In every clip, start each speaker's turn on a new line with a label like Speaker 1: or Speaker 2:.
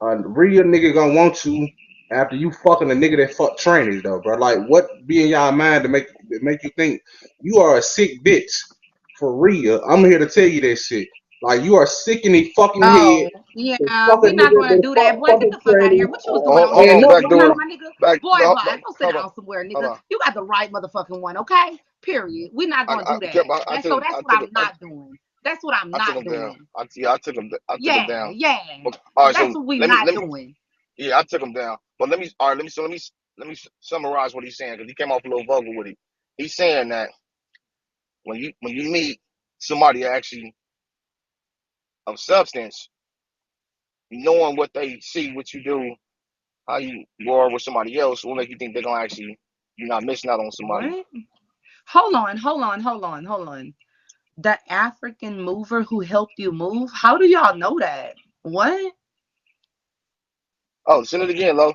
Speaker 1: a real nigga gonna want you after you fucking a nigga that fuck trannies though, bro? Like, what be in y'all mind to make you think you are a sick bitch for real? I'm here to tell you that shit. Like, you are sick in the fucking head.
Speaker 2: Oh,
Speaker 1: The
Speaker 2: yeah,
Speaker 1: fucking
Speaker 2: we're not
Speaker 1: nigga
Speaker 2: gonna
Speaker 1: that
Speaker 2: do
Speaker 1: fuck
Speaker 2: that. Boy, get
Speaker 1: fucking
Speaker 2: the fuck out of here.
Speaker 1: trannies.
Speaker 2: What you was doing on
Speaker 3: Hold
Speaker 1: And
Speaker 2: here?
Speaker 3: on,
Speaker 1: no,
Speaker 2: You
Speaker 3: back
Speaker 2: was not
Speaker 3: door.
Speaker 2: my nigga.
Speaker 3: Back.
Speaker 2: Boy,
Speaker 3: No,
Speaker 2: boy,
Speaker 3: back.
Speaker 2: go sit
Speaker 3: Hold on.
Speaker 2: down somewhere,
Speaker 3: Hold
Speaker 2: nigga.
Speaker 3: on.
Speaker 2: You got the right motherfucking one, okay? Period. We're not gonna
Speaker 3: I
Speaker 2: do that.
Speaker 3: kept. I
Speaker 2: That's
Speaker 3: took
Speaker 2: so
Speaker 3: him.
Speaker 2: that's what I'm not doing. That's what I'm
Speaker 3: I took
Speaker 2: not
Speaker 3: him down.
Speaker 2: doing.
Speaker 3: Yeah, I took him. I took him
Speaker 2: Yeah,
Speaker 3: down.
Speaker 2: yeah.
Speaker 3: But, all right,
Speaker 2: That's
Speaker 3: so
Speaker 2: what we
Speaker 3: let me
Speaker 2: not
Speaker 3: let me.
Speaker 2: doing.
Speaker 3: Yeah, I took him down. But let me. All right, let me summarize what he's saying because he came off a little vulgar with it. He's saying that when you meet somebody actually of substance, knowing what they see, what you do, how you war with somebody else, will make you think they're gonna actually you're not missing out on somebody.
Speaker 2: What? Hold on. The African mover who helped you move? How do y'all know that? What?
Speaker 3: Oh, send it again, Lo.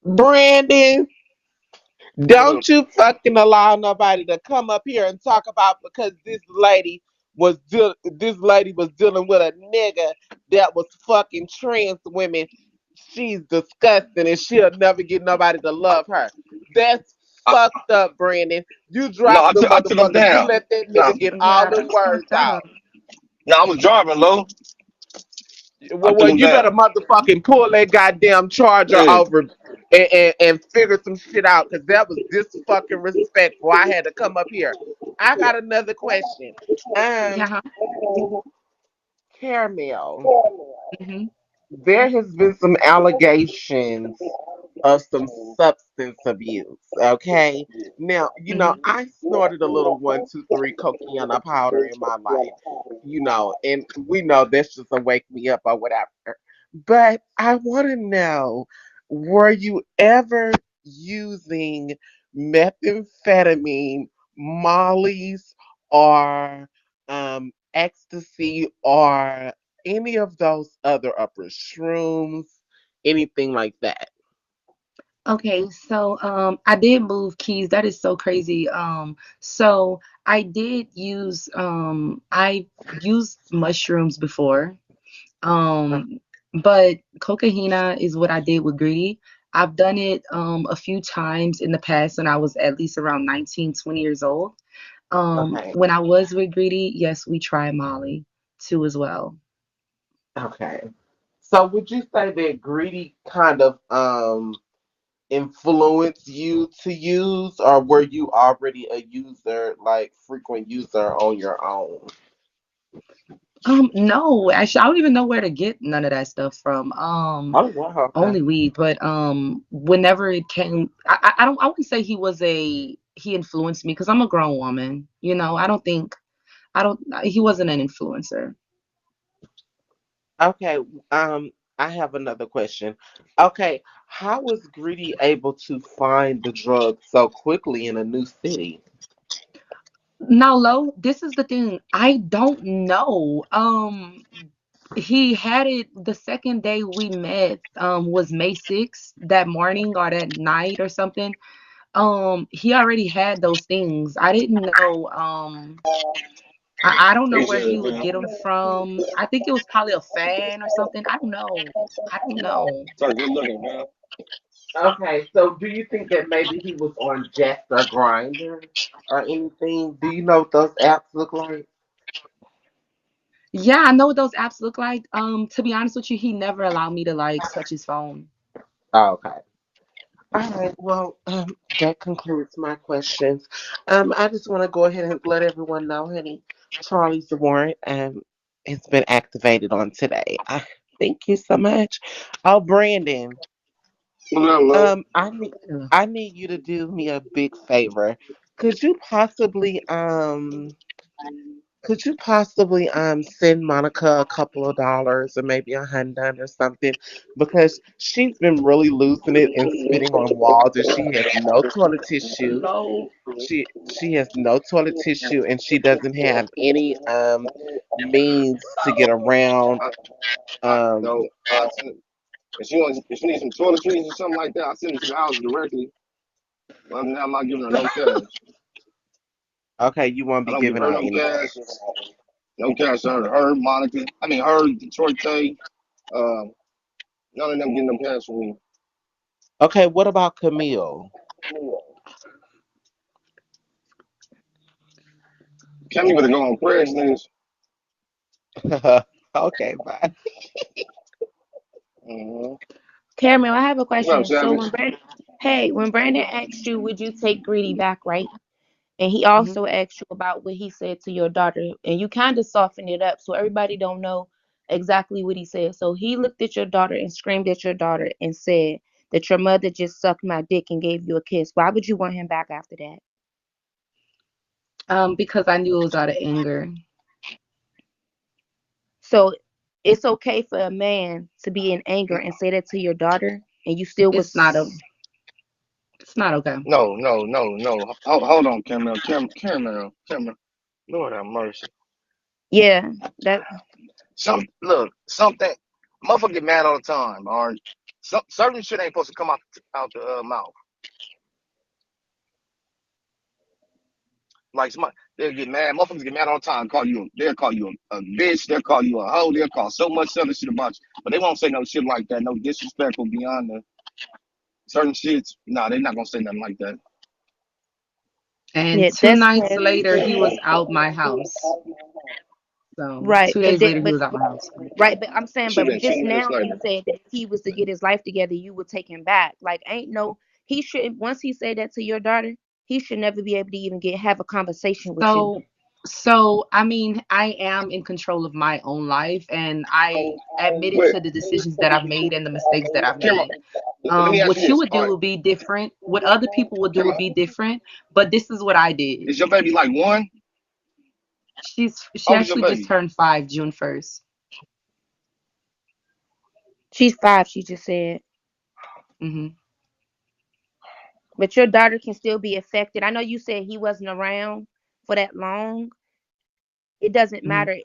Speaker 4: Brandon,
Speaker 3: What
Speaker 4: don't you fucking allow nobody to come up here and talk about because this lady was dealing with a nigga that was fucking trans women. She's disgusting and she'll never get nobody to love her. That's
Speaker 3: I,
Speaker 4: fucked up, Brandon. You
Speaker 3: no,
Speaker 4: dropped the
Speaker 3: I took him
Speaker 4: motherfucker. You
Speaker 3: down.
Speaker 4: let that
Speaker 3: No,
Speaker 4: nigga get all
Speaker 2: Yeah,
Speaker 4: them
Speaker 2: that's
Speaker 4: words
Speaker 2: fucked
Speaker 4: out.
Speaker 2: up.
Speaker 3: no, I was driving, Lo. I took
Speaker 4: Well,
Speaker 3: him
Speaker 4: you better
Speaker 3: down.
Speaker 4: motherfucking pull that goddamn charger
Speaker 3: Yeah.
Speaker 4: over and figure some shit out because that was dis fucking respectful. I had to come up here. I got another question. Um,
Speaker 2: Yeah.
Speaker 4: Caramel,
Speaker 2: Hmm.
Speaker 4: there has been some allegations of some substance abuse. Okay, now
Speaker 2: Hmm.
Speaker 4: I snorted a little 1, 2, 3 cocaine powder in my life. And we know that's just to wake me up or whatever. But I want to know, were you ever using methamphetamine, mollies, or ecstasy, or any of those other upper shrooms, anything like that?
Speaker 2: Okay, so I did move keys. That is so crazy. So I used mushrooms before. But cocaina is what I did with greedy. I've done it a few times in the past when I was at least around 19, 20 years old.
Speaker 4: Okay,
Speaker 2: When I was with greedy, yes, we tried Molly too as well.
Speaker 4: okay. So would you say that greedy kind of influenced you to use, or were you already a user, like frequent user on your own?
Speaker 2: No, actually, I don't even know where to get none of that stuff from.
Speaker 4: Oh wow, okay.
Speaker 2: Only weed, but whenever it came, I wouldn't say he influenced me because I'm a grown woman. I don't he wasn't an influencer.
Speaker 4: Okay, I have another question. Okay, how was Greedy able to find the drug so quickly in a new city?
Speaker 2: Now, Lo, this is the thing. I don't know. He had it the second day we met, was May 6th, that morning or that night or something. He already had those things. I didn't know. I don't know where
Speaker 3: Appreciate
Speaker 2: he
Speaker 3: it,
Speaker 2: would
Speaker 3: man.
Speaker 2: get them from. I think it was probably a fan or something. I don't know. I don't know.
Speaker 3: Sorry, good looking, man.
Speaker 4: Okay, so do you think that maybe he was on Jack the Grinder or anything? Do you know what those apps look like?
Speaker 2: Yeah, I know what those apps look like. To be honest with you, he never allowed me to like touch his phone.
Speaker 4: Oh, okay. All right. Well, that concludes my questions. I just want to go ahead and let everyone know, honey, Charlie's warrant has been activated on today. Thank you so much. Oh, Brandon,
Speaker 3: What's up, Lo?
Speaker 4: um, I need I need you to do me a big favor. Could you possibly send Monica a couple of dollars or maybe $100 or something because she's been really losing it and spitting on walls and she has no toilet tissue.
Speaker 2: No.
Speaker 4: She has no toilet tissue and she doesn't have any means to get around. Um
Speaker 3: No, I send it. If she needs some toiletries or something like that, I send it to the house directly. But other than that, I'm not giving her no cash.
Speaker 4: okay, you won't
Speaker 3: I
Speaker 4: be
Speaker 3: don't give
Speaker 4: giving
Speaker 3: her
Speaker 4: out
Speaker 3: no
Speaker 4: any
Speaker 3: cash.
Speaker 4: cash.
Speaker 3: No cancer. Her, Monica. I mean, her, Detroit Tay. Uh, none of them getting no cancer from me.
Speaker 4: Okay, what about Camille?
Speaker 3: Cammy would have gone on Craigslist.
Speaker 4: Okay, bye.
Speaker 3: Mm-hmm.
Speaker 5: Caramel, I have a
Speaker 3: What up,
Speaker 5: question. So
Speaker 3: Savage?
Speaker 5: when Brandon asked you, would you take Greedy back, right? And he
Speaker 2: Hmm.
Speaker 5: also asked you about what he said to your daughter, and you kind of softened it up so everybody don't know exactly what he said. So he looked at your daughter and screamed at your daughter and said that your mother just sucked my dick and gave you a kiss. Why would you want him back after that?
Speaker 2: Because I knew it was out of anger.
Speaker 5: So it's okay for a man to be in anger and say that to your daughter, and you still
Speaker 2: It's not a.
Speaker 5: was,
Speaker 2: It's not okay.
Speaker 3: No, no, no, no. Hold on, Caramel. Caramel. Lord have mercy.
Speaker 5: yeah, that
Speaker 3: Something. Motherfucker get mad all the time. Or certain shit ain't supposed to come out the mouth. Like they'll get mad. Motherfuckers get mad all the time. They'll call you a bitch. They'll call you a hoe. They'll call so much other shit about you. But they won't say no shit like that. No disrespectful beyond the certain shits. Nah, they're not gonna say nothing like that.
Speaker 2: And
Speaker 5: yeah,
Speaker 2: two
Speaker 5: that's
Speaker 2: nights
Speaker 5: nasty.
Speaker 2: later, he was out my house. So
Speaker 5: Right,
Speaker 2: 2 days later, he was out my house.
Speaker 5: right, but I'm saying,
Speaker 3: It should
Speaker 5: but
Speaker 3: have been
Speaker 5: just
Speaker 3: 2 minutes
Speaker 5: now you
Speaker 3: later.
Speaker 5: said that if he was to get his life together, you would take him back. Like, ain't no, he shouldn't. Once he said that to your daughter, he should never be able to even have a conversation with you.
Speaker 2: So, so I mean, I am in control of my own life, and I admitted
Speaker 3: Wait,
Speaker 2: to the decisions that I've made and the mistakes that I've
Speaker 3: Cameron,
Speaker 2: made.
Speaker 3: let me ask you
Speaker 2: What you
Speaker 3: this.
Speaker 2: would
Speaker 3: All
Speaker 2: do
Speaker 3: right,
Speaker 2: would be different. What other people would do would
Speaker 3: Cameron,
Speaker 2: be different. But this is what I did.
Speaker 3: is your baby like one?
Speaker 2: She
Speaker 3: How old is your
Speaker 2: actually just
Speaker 3: baby?
Speaker 2: turned 5 June 1st.
Speaker 5: She's 5, she just said,
Speaker 2: Hmm.
Speaker 5: but your daughter can still be affected. I know you said he wasn't around for that long. It doesn't
Speaker 2: Hmm.
Speaker 5: matter.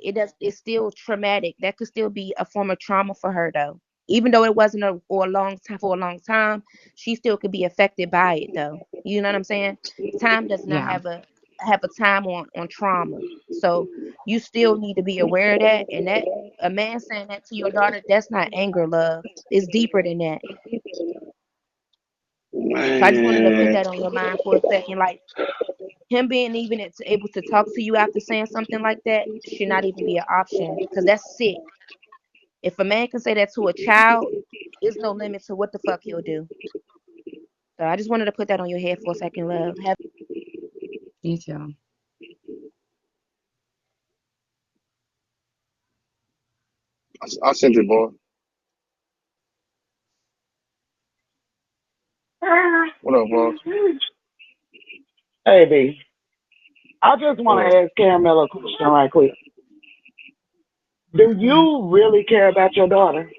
Speaker 5: It's still traumatic. That could still be a form of trauma for her though. Even though it wasn't a long time, she still could be affected by it though. You know what I'm saying? Time does not
Speaker 2: Yeah.
Speaker 5: have a time on trauma. So you still need to be aware of that, and that a man saying that to your daughter, that's not anger, love. It's deeper than that. So I just wanted to put
Speaker 3: Man,
Speaker 5: that on your mind for a second. Like him being even able to talk to you after saying something like that should not even be an option because that's sick. If a man can say that to a child, there's no limit to what the fuck he'll do. So I just wanted to put that on your head for a second, love.
Speaker 2: Me too.
Speaker 3: I sent it, boy. What up, boss?
Speaker 6: Hey, B. I just want
Speaker 3: What up?
Speaker 6: to ask Caramel a question right quick. Do
Speaker 2: Hmm.
Speaker 6: you really care about your daughter?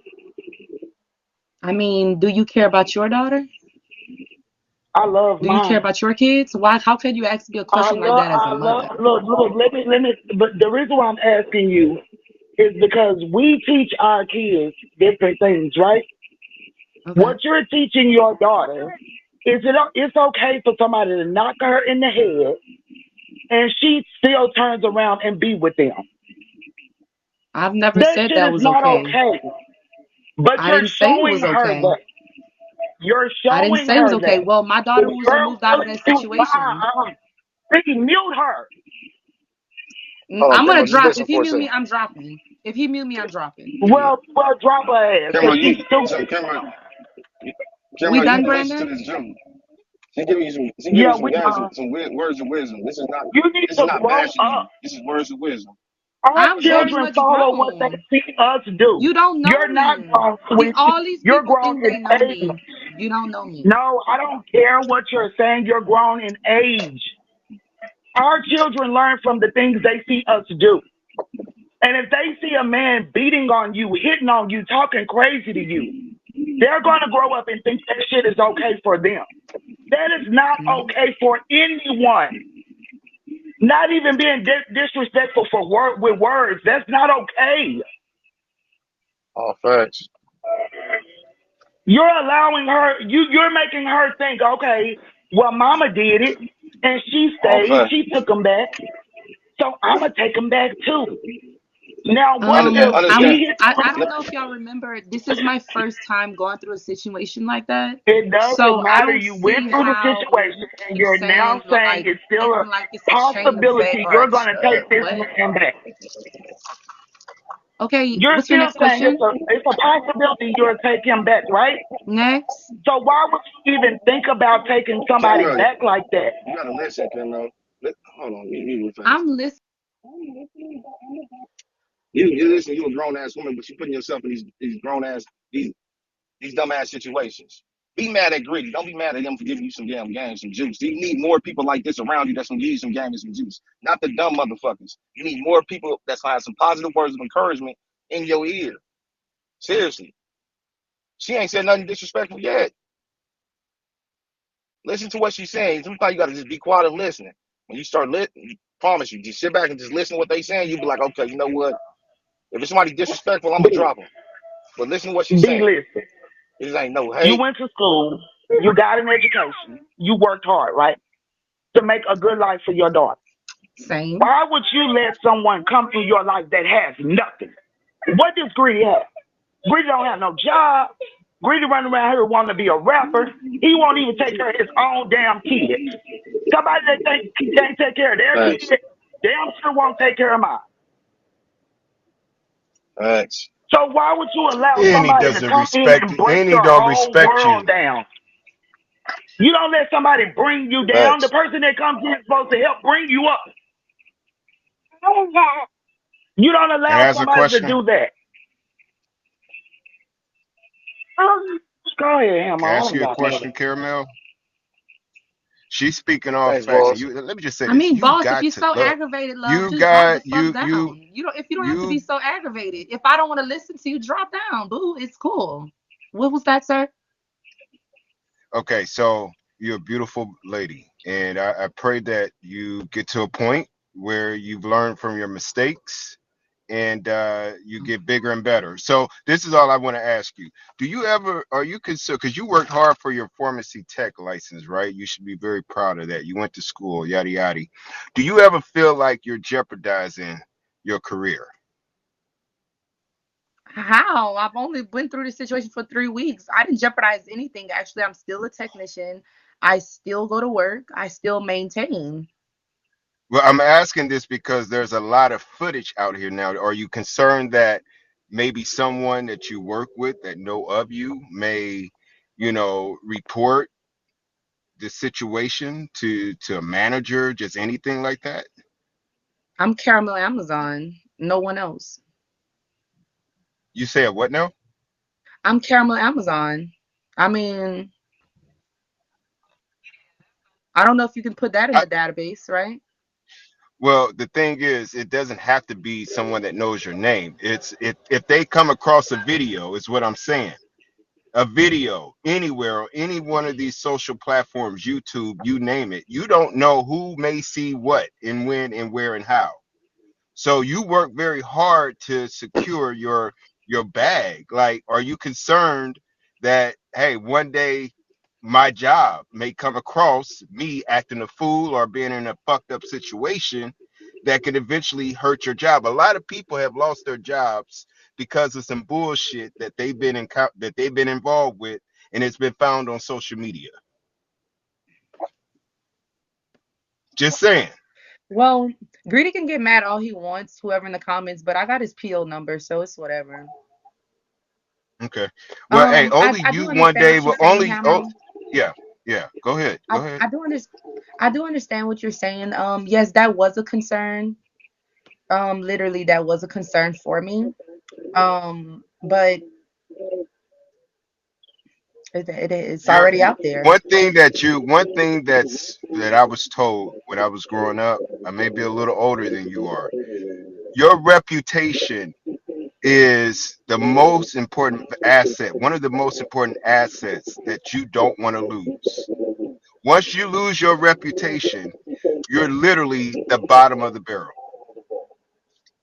Speaker 2: I mean, do you care about your daughter?
Speaker 6: I love
Speaker 2: Do you care
Speaker 6: mine.
Speaker 2: about your kids? Why? How can you ask me a question like that as a
Speaker 6: I love,
Speaker 2: mother?
Speaker 6: look, but the reason why I'm asking you is because we teach our kids different things, right?
Speaker 2: Okay.
Speaker 6: What you're teaching your daughter is it's okay for somebody to knock her in the head and she still turns around and be with them.
Speaker 2: I've never
Speaker 6: That
Speaker 2: said
Speaker 6: shit
Speaker 2: that
Speaker 6: is
Speaker 2: was
Speaker 6: not
Speaker 2: okay.
Speaker 6: okay. But
Speaker 2: I
Speaker 6: you're
Speaker 2: didn't say it
Speaker 6: showing
Speaker 2: was
Speaker 6: her
Speaker 2: okay.
Speaker 6: that. You're
Speaker 2: I didn't
Speaker 6: showing
Speaker 2: say it was
Speaker 6: her
Speaker 2: okay.
Speaker 6: that.
Speaker 2: Well, my daughter
Speaker 6: If
Speaker 2: was
Speaker 6: you're
Speaker 2: removed out of
Speaker 6: willing
Speaker 2: that
Speaker 6: to,
Speaker 2: situation.
Speaker 6: Ricky, mute her.
Speaker 3: Hold on,
Speaker 2: I'm gonna
Speaker 3: Cameron. Just
Speaker 2: drop.
Speaker 3: listen
Speaker 2: If he
Speaker 3: for a
Speaker 2: mute
Speaker 3: second.
Speaker 2: me, I'm dropping. If he mute me, I'm dropping.
Speaker 6: Well, drop her ass because
Speaker 3: Cameron,
Speaker 6: she's
Speaker 3: so
Speaker 6: stupid.
Speaker 2: We
Speaker 3: Cameron, you
Speaker 2: done,
Speaker 3: need to listen to
Speaker 2: Brandon?
Speaker 3: this June. She giving you some. She giving you
Speaker 6: Yeah,
Speaker 3: some
Speaker 6: we
Speaker 3: guys some words of wisdom.
Speaker 6: You need
Speaker 3: This is
Speaker 6: to
Speaker 3: not
Speaker 6: grow
Speaker 3: bashing you.
Speaker 6: up.
Speaker 3: This is words of wisdom.
Speaker 6: Our
Speaker 2: I'm very
Speaker 6: children
Speaker 2: much
Speaker 6: follow what they
Speaker 2: grown.
Speaker 6: see us do.
Speaker 2: You don't know
Speaker 6: You're not
Speaker 2: me.
Speaker 6: grown, sweetie.
Speaker 2: All these
Speaker 6: You're
Speaker 2: people
Speaker 6: grown
Speaker 2: think
Speaker 6: in
Speaker 2: they know
Speaker 6: age.
Speaker 2: me. You don't know me.
Speaker 6: No, I don't care what you're saying. You're grown in age. Our children learn from the things they see us do. And if they see a man beating on you, hitting on you, talking crazy to you, they're going to grow up and think that shit is okay for them. That is not
Speaker 2: Mhm.
Speaker 6: okay for anyone. Not even being disrespectful for with words. That's not okay.
Speaker 3: All facts.
Speaker 6: You're allowing her. You're making her think. Okay, well, Mama did it, and she
Speaker 3: All
Speaker 6: stayed.
Speaker 3: facts.
Speaker 6: She took him back. So I'm gonna take him back too. Now, what
Speaker 3: Under,
Speaker 6: if
Speaker 3: understand?
Speaker 6: he hit
Speaker 2: I
Speaker 6: the?
Speaker 2: don't know if y'all remember. This is my first time going through a situation like that,
Speaker 6: It doesn't
Speaker 2: so I
Speaker 6: matter.
Speaker 2: don't
Speaker 6: You went
Speaker 2: see
Speaker 6: through the
Speaker 2: how
Speaker 6: situation, and
Speaker 2: you
Speaker 6: you're now
Speaker 2: saying
Speaker 6: saying
Speaker 2: like
Speaker 6: it's still a
Speaker 2: acting like it's a chain effect
Speaker 6: possibility
Speaker 2: or
Speaker 6: you're gonna take this
Speaker 2: what?
Speaker 6: man back.
Speaker 2: Okay,
Speaker 6: You're
Speaker 2: what's your
Speaker 6: still
Speaker 2: next
Speaker 6: saying
Speaker 2: question?
Speaker 6: it's a possibility you'll take him back, right?
Speaker 2: Next,
Speaker 6: So why would you even think about taking somebody
Speaker 3: Caramel,
Speaker 6: back like that?
Speaker 3: you gotta listen, Caramel. Hold on, you real fast.
Speaker 2: I'm listening.
Speaker 3: You listen. You a grown ass woman, but you putting yourself in these grown ass these dumb ass situations. Be mad at Greedy. Don't be mad at him for giving you some damn game, some juice. You need more people like this around you that's gonna give you some game and some juice. Not the dumb motherfuckers. You need more people that's gonna have some positive words of encouragement in your ear. Seriously. She ain't said nothing disrespectful yet. Listen to what she's saying. Sometimes you gotta just be quiet and listen. When you start promise you, just sit back and just listen to what they saying. You be like, okay, you know what? If it's somebody disrespectful, I'm gonna
Speaker 6: B,
Speaker 3: drop them. But listen to what she's
Speaker 6: B,
Speaker 3: saying.
Speaker 6: listen.
Speaker 3: It just ain't no
Speaker 6: You
Speaker 3: hate.
Speaker 6: went to school. You got an education. You worked hard, right, to make a good life for your daughter.
Speaker 2: Same.
Speaker 6: Why would you let someone come through your life that has nothing? What does Greedy have? Greedy don't have no job. Greedy running around here wanting to be a rapper. He won't even take care of his own damn kids. Somebody that can't take care of their
Speaker 3: Thanks.
Speaker 6: kids, damn sure won't take care of mine.
Speaker 3: Thanks.
Speaker 6: So why would you allow
Speaker 7: And he
Speaker 6: somebody to
Speaker 7: doesn't
Speaker 6: come in
Speaker 7: respect
Speaker 6: and
Speaker 7: you,
Speaker 6: break
Speaker 7: and he
Speaker 6: your
Speaker 7: don't
Speaker 6: whole
Speaker 7: respect you.
Speaker 6: world down? You don't let somebody bring you down. The
Speaker 3: Thanks.
Speaker 6: person that comes in is supposed to help bring you up. You don't
Speaker 7: Can I
Speaker 6: allow
Speaker 7: ask a
Speaker 6: somebody to
Speaker 7: question?
Speaker 6: do that. Go ahead, Hammer.
Speaker 7: Can I
Speaker 6: I
Speaker 7: ask
Speaker 6: don't
Speaker 7: you a
Speaker 6: got that.
Speaker 7: question, Caramel? She's speaking all
Speaker 3: Thanks,
Speaker 7: facts, and
Speaker 3: boss.
Speaker 7: you. Let me just say
Speaker 2: I
Speaker 7: this:
Speaker 2: mean,
Speaker 7: you
Speaker 2: boss, if
Speaker 7: got
Speaker 2: you're
Speaker 7: to
Speaker 2: so
Speaker 7: look.
Speaker 2: aggravated, love,
Speaker 7: You
Speaker 2: just drop the
Speaker 7: got
Speaker 2: fuck down. You don't have to be
Speaker 7: you.
Speaker 2: so aggravated. If I don't want to listen to you, drop down, boo. It's cool. What was that, sir?
Speaker 7: Okay, so you're a beautiful lady, and I pray that you get to a point where you've learned from your mistakes and you get bigger and better. So this is all I want to ask you. Do you ever, are you concerned, because you worked hard for your pharmacy tech license, right? You should be very proud of that. You went to school, yada yada. Do you ever feel like you're jeopardizing your career?
Speaker 2: How? I've only been through this situation for 3 weeks. I didn't jeopardize anything. Actually, I'm still a technician. I still go to work. I still maintain.
Speaker 7: Well, I'm asking this because there's a lot of footage out here now. Are you concerned that maybe someone that you work with that know of you may, report the situation to a manager, just anything like that?
Speaker 2: I'm Caramel Amazon. No one else.
Speaker 7: You say a what now?
Speaker 2: I'm Caramel Amazon. I mean, I don't know if you can put that in
Speaker 7: I,
Speaker 2: the database, right?
Speaker 7: well, the thing is, it doesn't have to be someone that knows your name. It's if they come across a video, is what I'm saying. A video anywhere on any one of these social platforms, YouTube, you name it, you don't know who may see what and when and where and how. So you work very hard to secure your bag. Like, are you concerned that, hey, one day my job may come across me acting a fool or being in a fucked up situation that could eventually hurt your job? A lot of people have lost their jobs because of some bullshit that they've been involved with, and it's been found on social media. Just saying.
Speaker 2: Well, Greedy can get mad all he wants, whoever in the comments, but I got his PO number, so it's whatever.
Speaker 7: Okay. Well, hey, only
Speaker 2: I do
Speaker 7: you one
Speaker 2: understand
Speaker 7: day
Speaker 2: what you're
Speaker 7: will
Speaker 2: saying,
Speaker 7: only. Oh,
Speaker 2: Hammer.
Speaker 7: yeah, yeah. Go ahead. Go ahead.
Speaker 2: I do understand what you're saying. Yes, that was a concern. Literally, that was a concern for me. But it's
Speaker 7: You're
Speaker 2: already out there.
Speaker 7: one thing that I was told when I was growing up. I may be a little older than you are. Your reputation is the most important asset. One of the most important assets that you don't want to lose. Once you lose your reputation, you're literally the bottom of the barrel.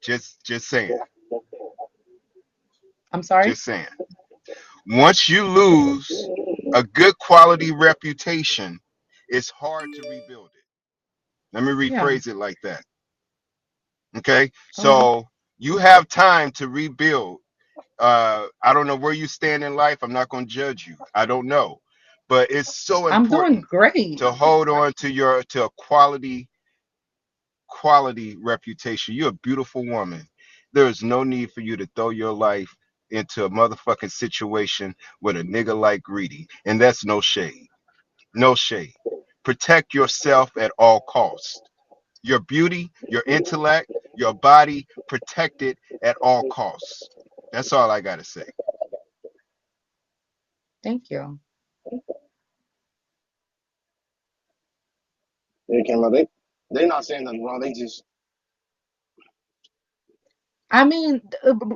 Speaker 7: Just saying.
Speaker 2: I'm sorry.
Speaker 7: Just saying. Once you lose a good quality reputation, it's hard to rebuild it. Let me
Speaker 2: Yeah.
Speaker 7: rephrase it like that. Okay,
Speaker 2: Uh-huh.
Speaker 7: so you have time to rebuild. I don't know where you stand in life. I'm not going to judge you. I don't know, but it's so
Speaker 2: I'm doing
Speaker 7: important
Speaker 2: great.
Speaker 7: to hold on to a quality reputation. You're a beautiful woman. There is no need for you to throw your life into a motherfucking situation with a nigga like Greedy, and that's no shade. No shade. Protect yourself at all costs. Your beauty, your intellect, your body, protect it at all costs. That's all I gotta say.
Speaker 2: Thank you.
Speaker 3: They came out. They not saying nothing wrong. They just
Speaker 2: I mean,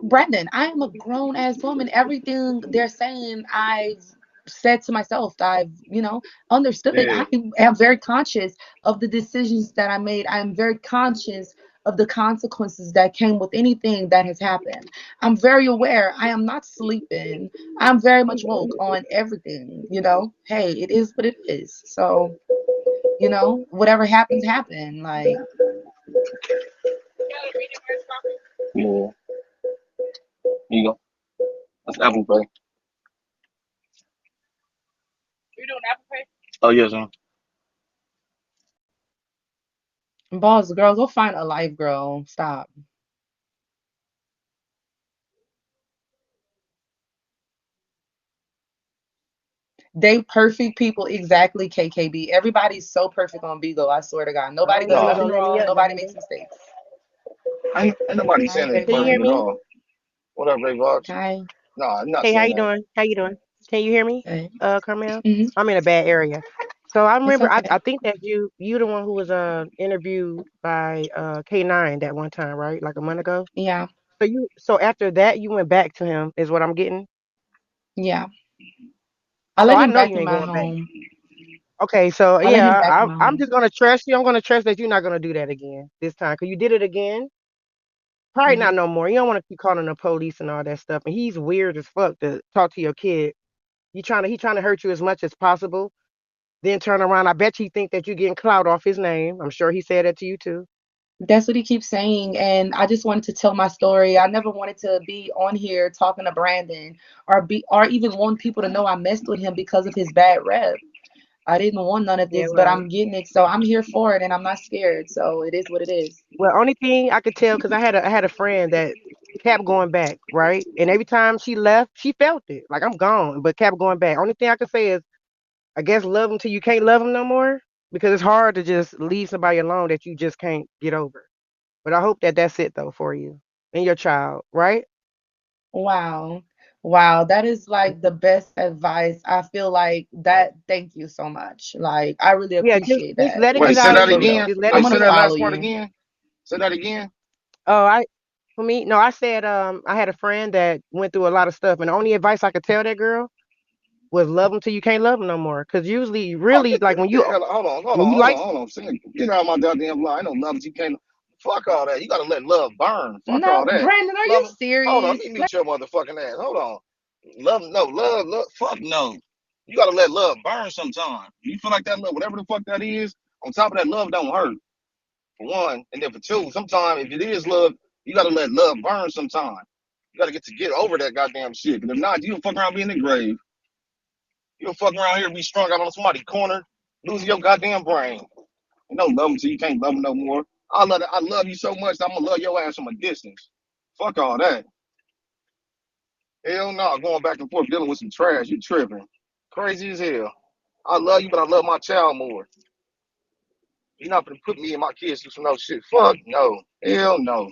Speaker 2: Brandon, I am a grown ass woman. Everything they're saying, I've said to myself. I've, understood.
Speaker 3: yeah.
Speaker 2: I am very conscious of the decisions that I made. I am very conscious of the consequences that came with anything that has happened. I'm very aware. I am not sleeping. I'm very much woke on everything. Hey, it is what it is. So, whatever happens, happen. Like,
Speaker 3: Yeah. You go. That's Apple Pay. Oh yes, sir.
Speaker 2: boss girl, go find a life girl. Stop. They perfect people, exactly, KKB. Everybody's so perfect on Bigo. I swear to God.
Speaker 8: I
Speaker 2: Nobody
Speaker 8: don't know
Speaker 2: does
Speaker 8: if you're
Speaker 3: No,
Speaker 2: nothing
Speaker 8: gonna let me
Speaker 2: wrong.
Speaker 8: up,
Speaker 2: Nobody makes
Speaker 8: Brandon.
Speaker 2: mistakes.
Speaker 3: ain't nobody
Speaker 2: Hi,
Speaker 3: saying it's
Speaker 8: Can you
Speaker 3: perfect
Speaker 8: hear
Speaker 3: at
Speaker 2: Trayvon.
Speaker 8: me?
Speaker 3: all. What up, Ray Vox?
Speaker 2: Hi.
Speaker 3: No, I'm not
Speaker 8: Hey, how
Speaker 3: saying
Speaker 8: you
Speaker 3: that.
Speaker 8: doing? How you doing? Can you hear me,
Speaker 2: Hey.
Speaker 8: Carmel?
Speaker 2: Hmm.
Speaker 8: I'm in a bad area. So I
Speaker 2: It's
Speaker 8: remember, I
Speaker 2: okay.
Speaker 8: think that you the one who was interviewed by K9 that one time, right? Like a month ago.
Speaker 2: Yeah.
Speaker 8: So after that you went back to him, is what I'm getting.
Speaker 2: Yeah. I
Speaker 8: So
Speaker 2: let
Speaker 8: I
Speaker 2: him
Speaker 8: know
Speaker 2: back
Speaker 8: you
Speaker 2: in
Speaker 8: ain't
Speaker 2: my
Speaker 8: going back.
Speaker 2: home.
Speaker 8: Okay, so
Speaker 2: I let him
Speaker 8: yeah,
Speaker 2: back in my
Speaker 8: I'm
Speaker 2: home.
Speaker 8: just gonna trust you. I'm gonna trust that you're not gonna do that again this time, cause you did it again. Probably
Speaker 2: Hmm.
Speaker 8: not no more. You don't want to keep calling the police and all that stuff. And he's weird as fuck to talk to your kid. He trying to hurt you as much as possible. Then turn around. I bet you think that you're getting clout off his name. I'm sure he said that to you too.
Speaker 2: That's what he keeps saying. And I just wanted to tell my story. I never wanted to be on here talking to Brandon or even want people to know I messed with him because of his bad rep. I didn't want none of
Speaker 8: Yeah,
Speaker 2: this, but
Speaker 8: right.
Speaker 2: I'm getting it. So I'm here for it and I'm not scared. So it is what it is.
Speaker 8: Well, only thing I could tell, because I had a friend that kept going back, right? And every time she left, she felt it. Like I'm gone, but kept going back. Only thing I could say is, I guess love them till you can't love them no more, because it's hard to just leave somebody alone that you just can't get over. But I hope that that's it though for you and your child, right?
Speaker 2: Wow. Wow, that is like the best advice. I feel like that. Thank you so much. Like, I really
Speaker 8: Yeah, just
Speaker 2: appreciate
Speaker 8: just
Speaker 2: that.
Speaker 8: let it
Speaker 3: Wait,
Speaker 8: get
Speaker 2: Like,
Speaker 3: say
Speaker 8: out
Speaker 2: for
Speaker 8: of
Speaker 3: that
Speaker 2: for
Speaker 8: you.
Speaker 2: real.
Speaker 3: again.
Speaker 8: Just let
Speaker 3: Wait,
Speaker 2: I'm
Speaker 8: it
Speaker 3: say
Speaker 2: gonna
Speaker 8: get
Speaker 3: that
Speaker 8: out.
Speaker 2: follow
Speaker 3: last part
Speaker 2: you.
Speaker 3: again. Say that again.
Speaker 8: Oh, for me, no, I said I had a friend that went through a lot of stuff, and the only advice I could tell that girl was love them till you can't love them no more. Cause usually,
Speaker 3: Oh,
Speaker 8: really, like
Speaker 3: get the hell. Hold on, hold
Speaker 8: when
Speaker 3: on,
Speaker 8: you
Speaker 3: hold
Speaker 8: like,
Speaker 3: on, hold on. Get out of my goddamn line. I know love you can't. Fuck all that. You gotta let love burn. Fuck all
Speaker 2: No,
Speaker 3: that.
Speaker 2: Brandon, are you
Speaker 3: Love. Hold on. Let
Speaker 2: serious?
Speaker 3: me mute your motherfucking ass. Hold on. Love, no, love. Fuck no. You gotta let love burn sometime. You feel like that love, whatever the fuck that is. On top of that, love don't hurt. For one, and then for two, sometimes if it is love, you gotta let love burn sometime. You gotta get over that goddamn shit. Cause if not, you gonna fuck around be in the grave. You gonna fuck around here and be strung out on somebody's corner, losing your goddamn brain. You don't love them till you can't love them no more. I love you so much that I'm gonna love your ass from a distance. Fuck all that. Hell no, going back and forth dealing with some trash. You tripping. Crazy as hell. I love you, but I love my child more. You're not gonna put me and my kids through some no shit. Fuck no. Hell no.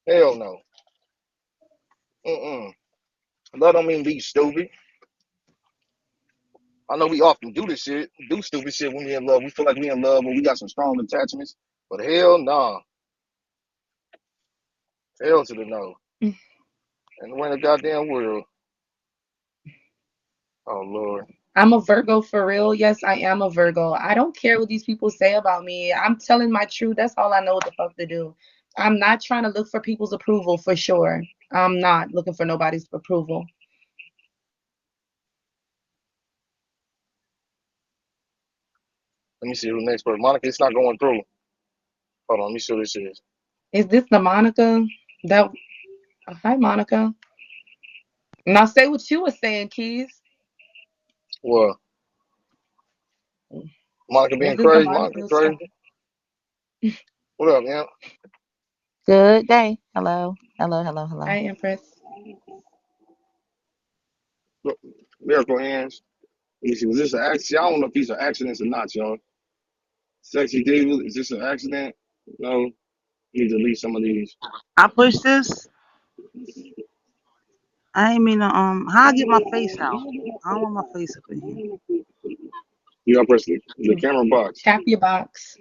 Speaker 3: Hell no. Mm-mm. Love don't mean be stupid. I know we often do stupid shit when we in love. We feel like we in love when we got some strong attachments. But hell nah. Hell to the no. And when the goddamn world. Oh Lord.
Speaker 2: I'm a Virgo for real. Yes, I am a Virgo. I don't care what these people say about me. I'm telling my truth. That's all I know what the fuck to do. I'm not trying to look for people's approval for sure. I'm not looking for nobody's approval.
Speaker 3: Let me see who next person. Monica, it's not going through. Hold on, let me see what this is.
Speaker 2: Is this the Monica that? Hi, Monica. Now say what you were saying, Keys.
Speaker 3: Well, Monica
Speaker 2: Is
Speaker 3: being
Speaker 2: this the
Speaker 3: crazy.
Speaker 2: Monica
Speaker 3: Monica
Speaker 2: who's
Speaker 3: crazy.
Speaker 2: talking?
Speaker 3: What up, man?
Speaker 5: Good day. Hello. Hello, hello, hello.
Speaker 2: Hi, Empress.
Speaker 3: Look, miracle hands. Let me see. Was this an accident? I don't know if these are accidents or not, y'all. Sexy Diva, is this an accident? No. Need to delete some of these.
Speaker 9: I push this. I ain't mean to how I get my face out. I don't want my face up in here.
Speaker 3: You gotta press the camera box.
Speaker 2: Tap your box,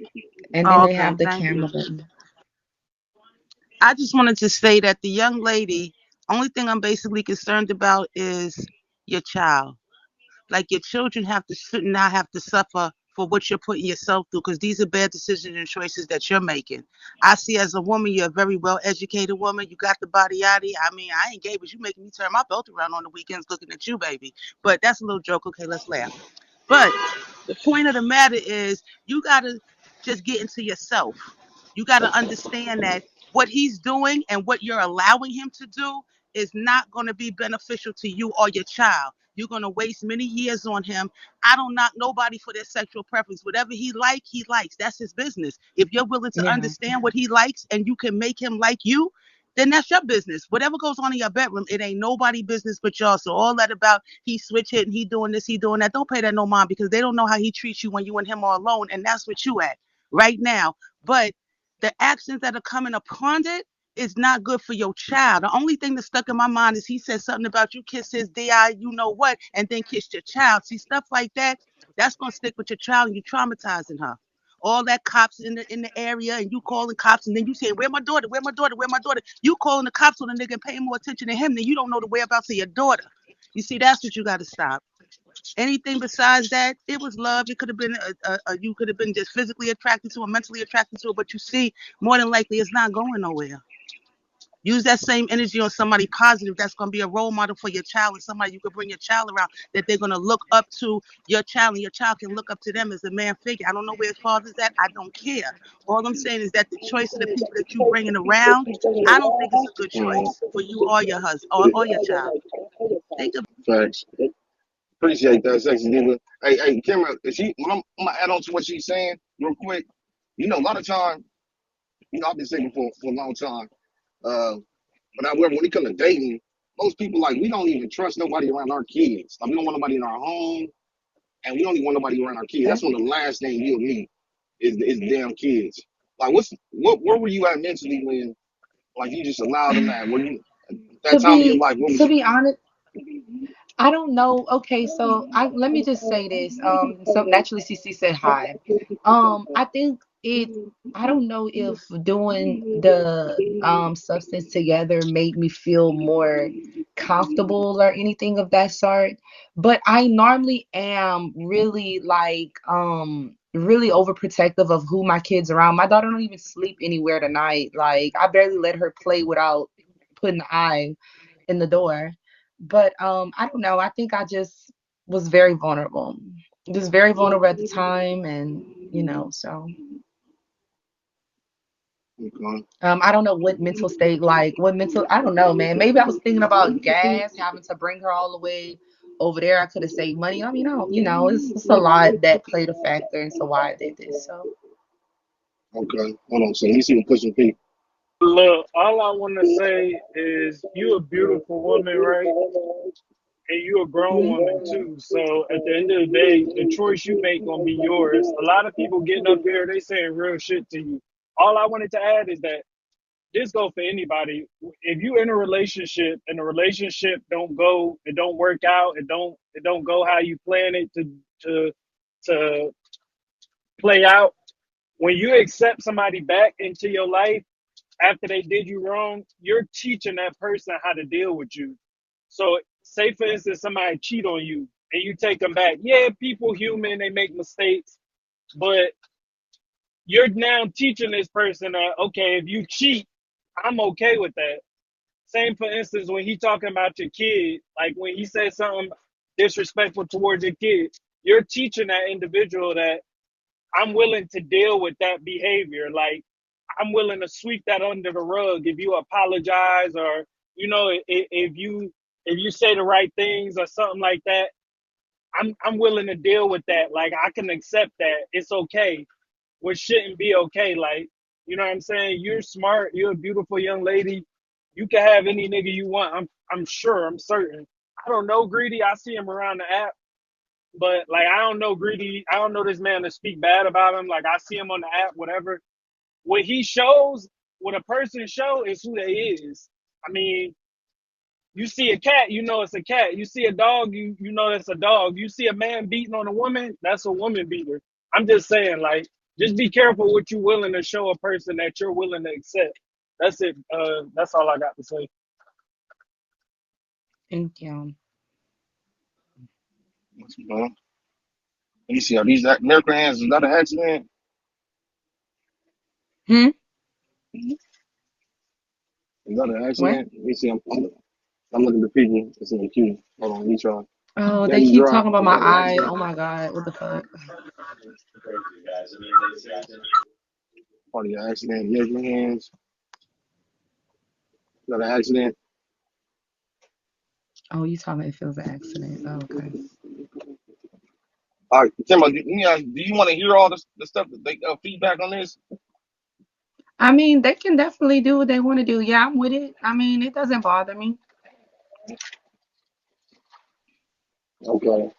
Speaker 2: and then
Speaker 9: Oh,
Speaker 2: they
Speaker 9: okay,
Speaker 2: have the
Speaker 9: thank you.
Speaker 2: camera button.
Speaker 9: I just wanted to say that the young lady, only thing I'm basically concerned about is your child. Like your children should not have to suffer for what you're putting yourself through because these are bad decisions and choices that you're making. I see as a woman, you're a very well educated woman. You got the body yaddy. I mean, I ain't gay, but you making me turn my belt around on the weekends looking at you, baby. But that's a little joke. Okay, let's laugh. But the point of the matter is, you got to just get into yourself. You got to understand that what he's doing and what you're allowing him to do is not going to be beneficial to you or your child. You're going to waste many years on him. I don't knock nobody for their sexual preference. Whatever he likes. That's his business. If you're willing to
Speaker 2: Yeah.
Speaker 9: understand what he likes and you can make him like you, then that's your business. Whatever goes on in your bedroom, it ain't nobody business but y'all. So all that about he switch hitting, he doing this, he doing that, don't pay that no mind because they don't know how he treats you when you and him are alone, and that's what you at right now. But the actions that are coming upon it is not good for your child. The only thing that stuck in my mind is he said something about you kiss his DI, you know what, and then kiss your child. See, stuff like that, that's gonna stick with your child and you traumatizing her. All that cops in the area and you calling cops and then you saying, where my daughter, where my daughter, where my daughter? You calling the cops on the nigga and paying more attention to him than you don't know the whereabouts of your daughter. You see, that's what you got to stop. Anything besides that, it was love. It could have been you could have been just physically attracted to her, mentally attracted to her, but you see, more than likely, it's not going nowhere. Use that same energy on somebody positive that's going to be a role model for your child and somebody you could bring your child around that they're going to look up to your child and your child can look up to them as a man figure. I don't know where his father's at. I don't care. All I'm saying is that the choice of the people that you bringing around, I don't think it's a good choice for you or your husband or your child. Think of
Speaker 3: Facts. Appreciate that, Sexy Diva. Hey, Kimra, is I'm gonna add on to what she's saying real quick. You know, a lot of time, I've been saying for a long time. Uh, but however, when it comes to dating, most people like we don't even trust nobody around our kids. Like we don't want nobody in our home, and we don't even want nobody around our kids. That's
Speaker 2: That,
Speaker 3: one of the last things you'll meet is the damn kids. Like where were you at mentally when like you just allowed them that? Were you that
Speaker 2: to
Speaker 3: time of your
Speaker 2: be
Speaker 3: life? What was
Speaker 2: to
Speaker 3: you?
Speaker 2: be honest, I don't know. Okay, so I let me just say this. So naturally, CC said hi. I think it. I don't know if doing the substance together made me feel more comfortable or anything of that sort. But I normally am really like really overprotective of who my kids around. My daughter don't even sleep anywhere tonight. Like I barely let her play without putting the eye in the door. But I don't know. I think I just was very vulnerable. Just very vulnerable at the time, and so
Speaker 3: Okay.
Speaker 2: I don't know what mental state, like what mental. I don't know, man. Maybe I was thinking about gas, having to bring her all the way over there. I could have saved money. I mean, I don't, it's a lot that played a factor into why I did this. So
Speaker 3: Okay. Hold on. So let me see what pushing P.
Speaker 10: Look, all I want to say is you a beautiful woman, right? And you a grown woman
Speaker 2: mhm.
Speaker 10: too. So at the end of the day, the choice you make gonna be yours. A lot of people getting up here, they saying real shit to you. All I wanted to add is that this go for anybody. If you in a relationship and the relationship don't go, it don't work out, it don't go how you plan it to to play out. When you accept somebody back into your life after they did you wrong, you're teaching that person how to deal with you. So, say for instance, somebody cheat on you and you take them back. Yeah, people human, they make mistakes, but you're now teaching this person that okay, if you cheat, I'm okay with that. Same for instance when he talking about your kid, like when he says something disrespectful towards your kid, you're teaching that individual that I'm willing to deal with that behavior. Like I'm willing to sweep that under the rug if you apologize, or if you say the right things or something like that. I'm willing to deal with that. Like, I can accept that. It's okay. What shouldn't be okay. Like, you know what I'm saying? You're smart. You're a beautiful young lady. You can have any nigga you want. I'm sure. I'm certain. I don't know Greedy. I see him around the app, but like, I don't know Greedy. I don't know this man to speak bad about him. Like, I see him on the app, whatever. What he shows, what a person show is who they is. I mean, you see a cat, you know it's a cat. You see a dog, you know it's a dog. You see a man beating on a woman, that's a woman beater. I'm just saying, like, just be careful what you're willing to show a person that you're willing to accept. That's it. That's all I got to say.
Speaker 2: Thank you.
Speaker 3: Let me see. Are these miracle hands? Is that an accident?
Speaker 2: Hmm?
Speaker 3: Is that an
Speaker 2: What?
Speaker 3: accident? Let me see. I'm looking at the people. It's in the queue. Hold on. Let me try.
Speaker 2: Oh, they
Speaker 3: Daddy
Speaker 2: keep
Speaker 3: drop.
Speaker 2: talking about
Speaker 3: Is
Speaker 2: my
Speaker 3: that an
Speaker 2: eye.
Speaker 3: accident?
Speaker 2: Oh my God. What the fuck?
Speaker 3: Probably an accident. Miracle hands. Is that an accident?
Speaker 2: Oh, you talking it feels an accident. Oh, okay.
Speaker 3: All right, Timbo, do you want to hear all the stuff that they feedback on this?
Speaker 2: I mean, they can definitely do what they want to do. Yeah, I'm with it. I mean, it doesn't bother me.
Speaker 3: Okay.